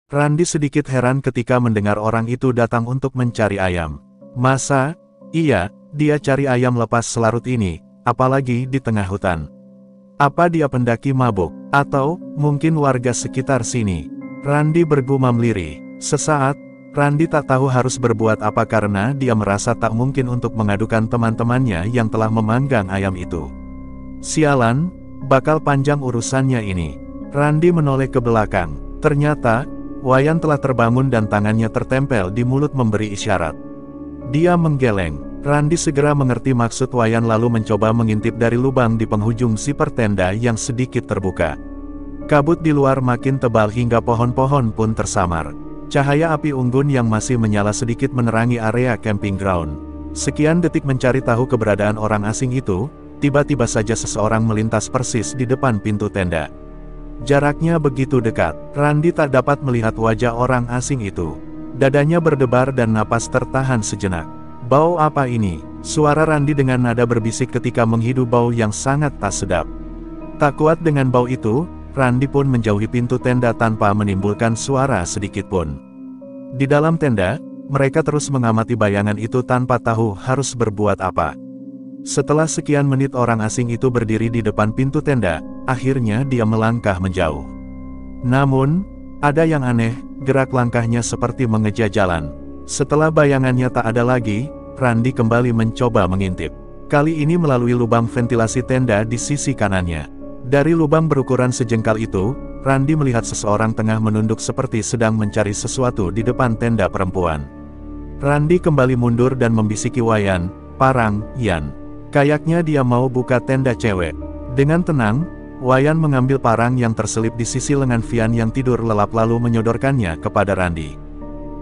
Randy sedikit heran ketika mendengar orang itu datang untuk mencari ayam. Masa? Iya, dia cari ayam lepas selarut ini, apalagi di tengah hutan. Apa dia pendaki mabuk? Atau, mungkin warga sekitar sini? Randy bergumam lirih. Sesaat, Randy tak tahu harus berbuat apa karena dia merasa tak mungkin untuk mengadukan teman-temannya yang telah memanggang ayam itu. Sialan, bakal panjang urusannya ini. Randy menoleh ke belakang. Ternyata, Wayan telah terbangun dan tangannya tertempel di mulut memberi isyarat. Dia menggeleng. Randy segera mengerti maksud Wayan lalu mencoba mengintip dari lubang di penghujung zipper tenda yang sedikit terbuka. Kabut di luar makin tebal hingga pohon-pohon pun tersamar. Cahaya api unggun yang masih menyala sedikit menerangi area camping ground. Sekian detik mencari tahu keberadaan orang asing itu, tiba-tiba saja seseorang melintas persis di depan pintu tenda. Jaraknya begitu dekat, Randy tak dapat melihat wajah orang asing itu. Dadanya berdebar dan napas tertahan sejenak. Bau apa ini? Suara Randy dengan nada berbisik ketika menghidu bau yang sangat tak sedap. Tak kuat dengan bau itu, Randy pun menjauhi pintu tenda tanpa menimbulkan suara sedikit pun. Di dalam tenda, mereka terus mengamati bayangan itu tanpa tahu harus berbuat apa. Setelah sekian menit orang asing itu berdiri di depan pintu tenda, akhirnya dia melangkah menjauh. Namun, ada yang aneh, gerak langkahnya seperti mengejar jalan. Setelah bayangannya tak ada lagi, Randy kembali mencoba mengintip. Kali ini melalui lubang ventilasi tenda di sisi kanannya. Dari lubang berukuran sejengkal itu, Randy melihat seseorang tengah menunduk seperti sedang mencari sesuatu di depan tenda perempuan. Randy kembali mundur dan membisiki Wayan, "Parang, Yan. Kayaknya dia mau buka tenda cewek." Dengan tenang, Wayan mengambil parang yang terselip di sisi lengan Vian yang tidur lelap lalu menyodorkannya kepada Randy.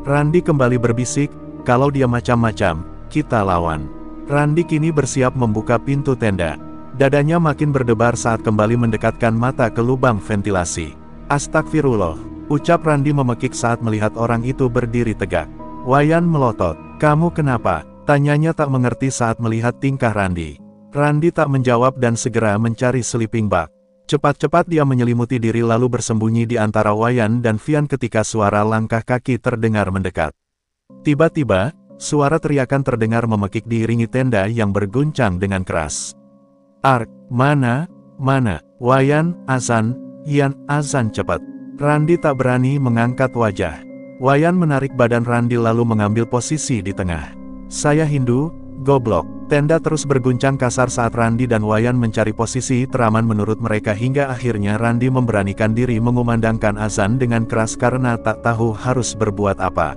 Randy kembali berbisik, "Kalau dia macam-macam, kita lawan." Randy kini bersiap membuka pintu tenda. Dadanya makin berdebar saat kembali mendekatkan mata ke lubang ventilasi. "Astagfirullah," ucap Randy memekik saat melihat orang itu berdiri tegak. Wayan melotot. "Kamu kenapa?" tanyanya tak mengerti saat melihat tingkah Randy. Randy tak menjawab dan segera mencari sleeping bag. Cepat-cepat dia menyelimuti diri lalu bersembunyi di antara Wayan dan Vian ketika suara langkah kaki terdengar mendekat. Tiba-tiba, suara teriakan terdengar memekik diiringi tenda yang berguncang dengan keras. "Ark, mana? Mana? Wayan, azan, Yan, azan cepat." Randy tak berani mengangkat wajah. Wayan menarik badan Randy lalu mengambil posisi di tengah. "Saya Hindu, goblok." Tenda terus berguncang kasar saat Randy dan Wayan mencari posisi teraman menurut mereka hingga akhirnya Randy memberanikan diri mengumandangkan azan dengan keras karena tak tahu harus berbuat apa.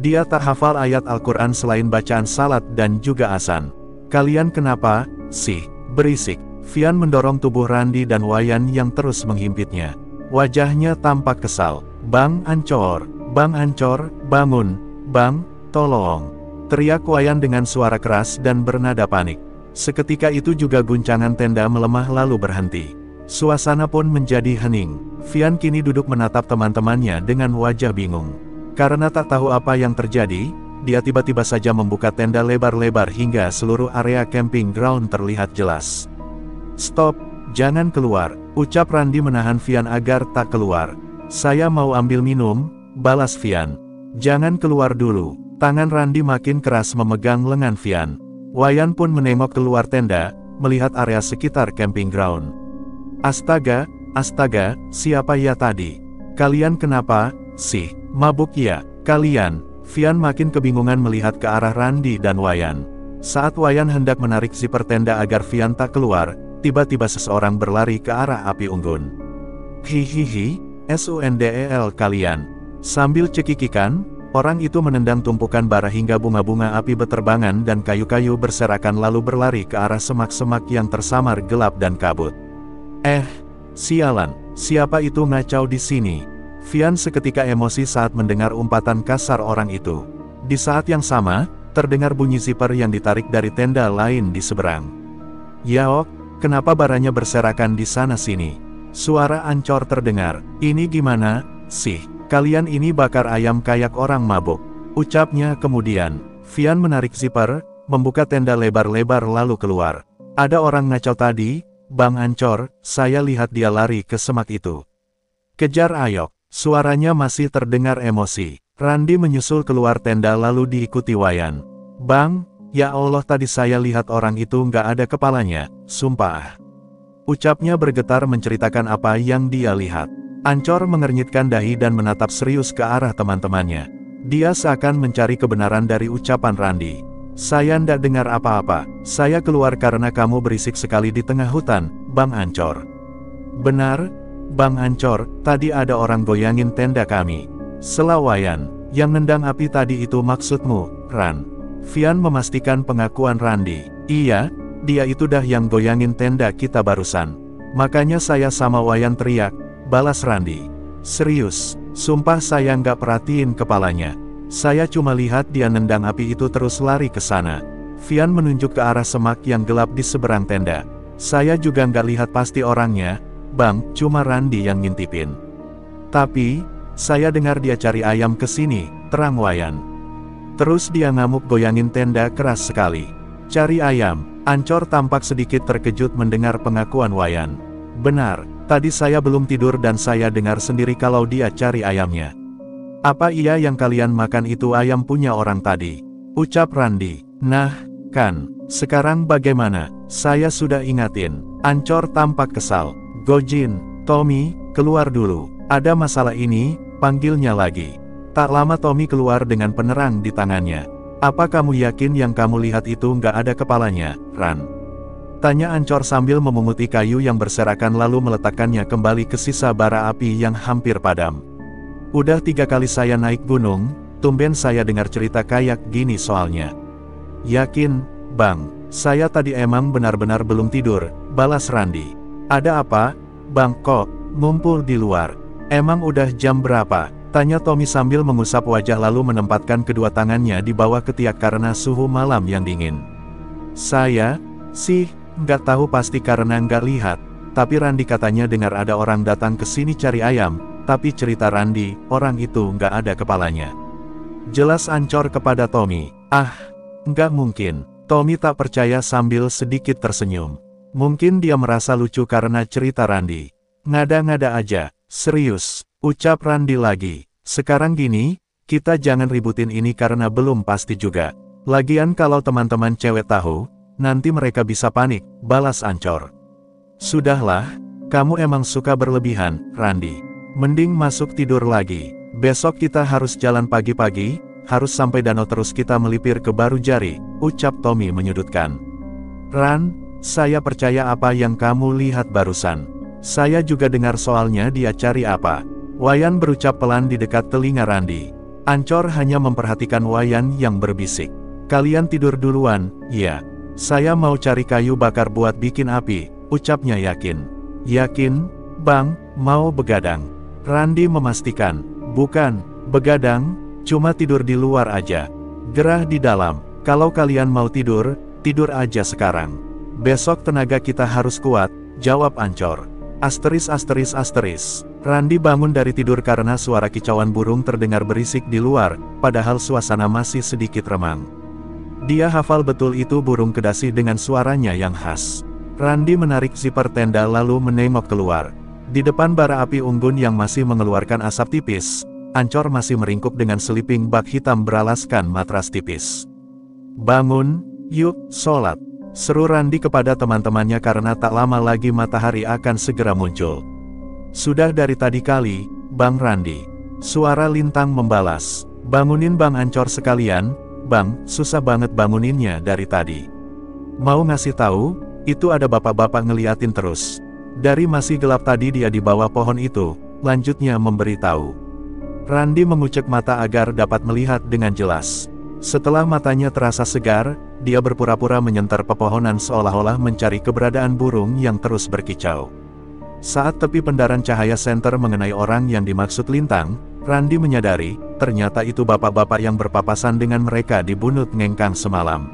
Dia tak hafal ayat Al-Quran selain bacaan salat dan juga azan. "Kalian kenapa sih berisik?" Vian mendorong tubuh Randy dan Wayan yang terus menghimpitnya. Wajahnya tampak kesal. Bang Ancor, bangun, Bang, tolong!" teriak Wayan dengan suara keras dan bernada panik. Seketika itu juga guncangan tenda melemah lalu berhenti. Suasana pun menjadi hening. Vian kini duduk menatap teman-temannya dengan wajah bingung. Karena tak tahu apa yang terjadi, dia tiba-tiba saja membuka tenda lebar-lebar hingga seluruh area camping ground terlihat jelas. "Stop, jangan keluar," ucap Randy menahan Vian agar tak keluar. "Saya mau ambil minum," balas Vian. "Jangan keluar dulu." Tangan Randy makin keras memegang lengan Vian. Wayan pun menengok keluar tenda, melihat area sekitar camping ground. Astaga, siapa ya tadi? Kalian kenapa sih? Mabuk ya, kalian?" Vian makin kebingungan melihat ke arah Randy dan Wayan. Saat Wayan hendak menarik zipper tenda agar Vian tak keluar, tiba-tiba seseorang berlari ke arah api unggun. "Hihihi, SUNDEL kalian." Sambil cekikikan, orang itu menendang tumpukan bara hingga bunga-bunga api beterbangan dan kayu-kayu berserakan lalu berlari ke arah semak-semak yang tersamar gelap dan kabut. Sialan, siapa itu ngacau di sini?" Vian seketika emosi saat mendengar umpatan kasar orang itu. Di saat yang sama, terdengar bunyi zipper yang ditarik dari tenda lain di seberang. "Yaok, kenapa baranya berserakan di sana-sini?" Suara Ancor terdengar. "Ini gimana sih? Kalian ini bakar ayam kayak orang mabuk," ucapnya kemudian. Vian menarik zipper, membuka tenda lebar-lebar lalu keluar. "Ada orang ngacau tadi, Bang Ancor, saya lihat dia lari ke semak itu." "Kejar Ayok." Suaranya masih terdengar emosi. Randi menyusul keluar tenda lalu diikuti Wayan. Bang, ya Allah tadi saya lihat orang itu nggak ada kepalanya, sumpah. Ucapnya bergetar menceritakan apa yang dia lihat. Ancor mengernyitkan dahi dan menatap serius ke arah teman-temannya. Dia seakan mencari kebenaran dari ucapan Randi. Saya ndak dengar apa-apa, saya keluar karena kamu berisik sekali di tengah hutan, Bang Ancor. Benar, Bang Ancor, tadi ada orang goyangin tenda kami. Sela Wayan, yang nendang api tadi itu maksudmu, Ran? Vian memastikan pengakuan Randi. Iya, dia itu dah yang goyangin tenda kita barusan. Makanya saya sama Wayan teriak, balas Randi. Serius, sumpah saya nggak perhatiin kepalanya. Saya cuma lihat dia nendang api itu terus lari ke sana. Vian menunjuk ke arah semak yang gelap di seberang tenda. Saya juga nggak lihat pasti orangnya, Bang, cuma Randi yang ngintipin. Tapi, saya dengar dia cari ayam ke sini, terang Wayan. Terus dia ngamuk goyangin tenda keras sekali. Cari ayam, Ancor tampak sedikit terkejut mendengar pengakuan Wayan. Benar, tadi saya belum tidur dan saya dengar sendiri kalau dia cari ayamnya. Apa iya yang kalian makan itu ayam punya orang tadi? Ucap Randi. Nah, kan, sekarang bagaimana? Saya sudah ingatin. Ancor tampak kesal. Gojin, Tommy, keluar dulu. Ada masalah ini, panggilnya lagi. Tak lama Tommy keluar dengan penerang di tangannya. Apa kamu yakin yang kamu lihat itu nggak ada kepalanya, Ran? Tanya Ancor sambil memunguti kayu yang berserakan lalu meletakkannya kembali ke sisa bara api yang hampir padam. Udah 3 kali saya naik gunung, tumben saya dengar cerita kayak gini soalnya. Yakin, Bang, saya tadi emang benar-benar belum tidur, balas Randi. Ada apa, Bang, kok ngumpul di luar? Emang udah jam berapa? Tanya Tommy sambil mengusap wajah lalu menempatkan kedua tangannya di bawah ketiak karena suhu malam yang dingin. Saya, sih, nggak tahu pasti karena nggak lihat, tapi Randi katanya dengar ada orang datang ke sini cari ayam, tapi cerita Randi, orang itu nggak ada kepalanya. Jelas Ancor kepada Tommy. Ah, nggak mungkin. Tommy tak percaya sambil sedikit tersenyum. Mungkin dia merasa lucu karena cerita Randi. Ngada-ngada aja. Serius, ucap Randi lagi. Sekarang gini, kita jangan ributin ini karena belum pasti juga. Lagian kalau teman-teman cewek tahu, nanti mereka bisa panik, balas Ancor. Sudahlah, kamu emang suka berlebihan, Randi. Mending masuk tidur lagi. Besok kita harus jalan pagi-pagi, harus sampai danau terus kita melipir ke Barujari, ucap Tommy menyudutkan. Ran, saya percaya apa yang kamu lihat barusan. Saya juga dengar soalnya dia cari apa. Wayan berucap pelan di dekat telinga Randi. Ancor hanya memperhatikan Wayan yang berbisik. Kalian tidur duluan, ya. Saya mau cari kayu bakar buat bikin api, ucapnya yakin. Yakin, Bang, mau begadang. Randi memastikan, bukan, begadang, cuma tidur di luar aja. Gerah di dalam, kalau kalian mau tidur, tidur aja sekarang. Besok tenaga kita harus kuat, jawab Ancor. Asteris. Randi bangun dari tidur karena suara kicauan burung terdengar berisik di luar, padahal suasana masih sedikit remang. Dia hafal betul itu burung kedasi dengan suaranya yang khas. Randi menarik zipper tenda lalu menengok keluar. Di depan bara api unggun yang masih mengeluarkan asap tipis, Ancor masih meringkuk dengan sleeping bag hitam beralaskan matras tipis. Bangun, yuk, sholat. Seru Randi kepada teman-temannya karena tak lama lagi matahari akan segera muncul. Sudah dari tadi kali, Bang Randi. Suara Lintang membalas. Bangunin Bang Ancor sekalian, Bang, susah banget banguninnya dari tadi. Mau ngasih tahu, itu ada bapak-bapak ngeliatin terus. Dari masih gelap tadi dia di bawah pohon itu, lanjutnya memberitahu. Randi mengucek mata agar dapat melihat dengan jelas. Setelah matanya terasa segar, dia berpura-pura menyentar pepohonan seolah-olah mencari keberadaan burung yang terus berkicau. Saat tepi pendaran cahaya senter mengenai orang yang dimaksud Lintang, Randi menyadari, ternyata itu bapak-bapak yang berpapasan dengan mereka di Bunut Ngengkang semalam.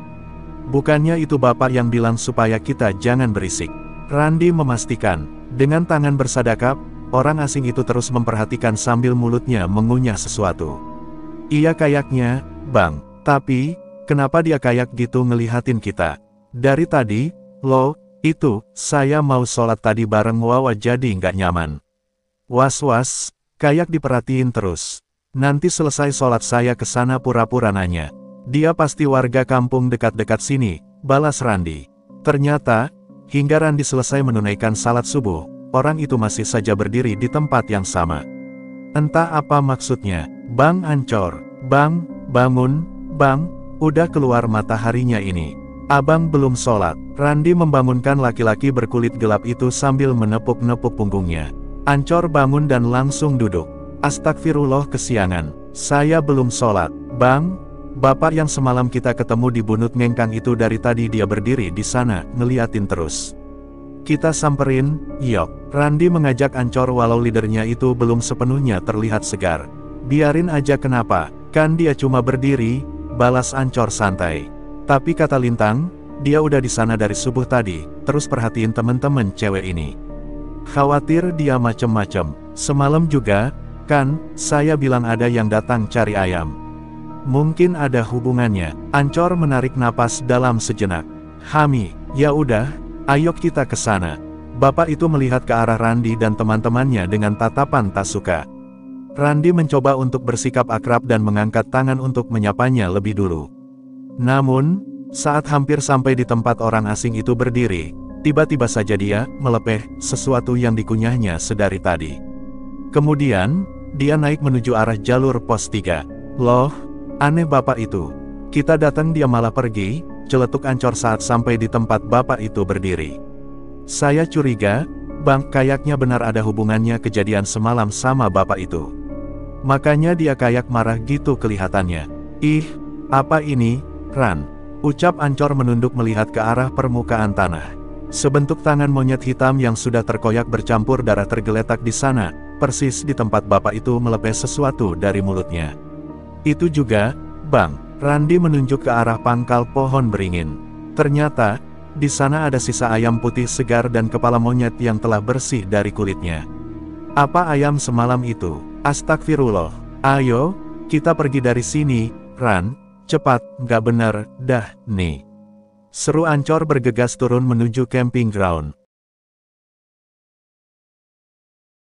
Bukannya itu bapak yang bilang supaya kita jangan berisik. Randi memastikan, dengan tangan bersadakap, orang asing itu terus memperhatikan sambil mulutnya mengunyah sesuatu. Iya kayaknya, Bang, tapi, kenapa dia kayak gitu ngelihatin kita? Dari tadi, loh, itu, saya mau sholat tadi bareng Wawa jadi nggak nyaman. Was-was, Kayak diperhatiin terus. Nanti selesai sholat saya ke sana pura-pura nanya. Dia pasti warga kampung dekat-dekat sini, balas Randi. Ternyata, hingga Randi selesai menunaikan salat subuh, orang itu masih saja berdiri di tempat yang sama. Entah apa maksudnya. Bang Ancor, bang, bangun, bang, udah keluar mataharinya ini. Abang belum sholat. Randi membangunkan laki-laki berkulit gelap itu sambil menepuk-nepuk punggungnya. Ancor bangun dan langsung duduk. Astagfirullah kesiangan. Saya belum sholat. Bang, bapak yang semalam kita ketemu di Bunut Ngengkang itu dari tadi dia berdiri di sana, ngeliatin terus. Kita samperin, yok. Randi mengajak Ancor walau leadernya itu belum sepenuhnya terlihat segar. Biarin aja kenapa, kan dia cuma berdiri, balas Ancor santai. Tapi kata Lintang, dia udah di sana dari subuh tadi, terus perhatiin temen-temen cewek ini. Khawatir dia macem-macem. Semalam juga, kan, saya bilang ada yang datang cari ayam. Mungkin ada hubungannya. Ancor menarik napas dalam sejenak. Hami, ya udah, ayo kita ke sana. Bapak itu melihat ke arah Randi dan teman-temannya dengan tatapan tak suka. Randi mencoba untuk bersikap akrab dan mengangkat tangan untuk menyapanya lebih dulu. Namun, saat hampir sampai di tempat orang asing itu berdiri, tiba-tiba saja dia melepeh sesuatu yang dikunyahnya sedari tadi. Kemudian, dia naik menuju arah jalur pos 3. Loh, aneh bapak itu. Kita datang dia malah pergi, celetuk Ancor saat sampai di tempat bapak itu berdiri. Saya curiga, bang, kayaknya benar ada hubungannya kejadian semalam sama bapak itu. Makanya dia kayak marah gitu kelihatannya. Ih, apa ini, Ran? Ucap Ancor menunduk melihat ke arah permukaan tanah. Sebentuk tangan monyet hitam yang sudah terkoyak bercampur darah tergeletak di sana, persis di tempat bapak itu melepeh sesuatu dari mulutnya. Itu juga, bang, Randi menunjuk ke arah pangkal pohon beringin. Ternyata, di sana ada sisa ayam putih segar dan kepala monyet yang telah bersih dari kulitnya. Apa ayam semalam itu? Astagfirullah. Ayo, kita pergi dari sini, Ran. Cepat, nggak bener, dah, nih. Seru Ancor bergegas turun menuju camping ground.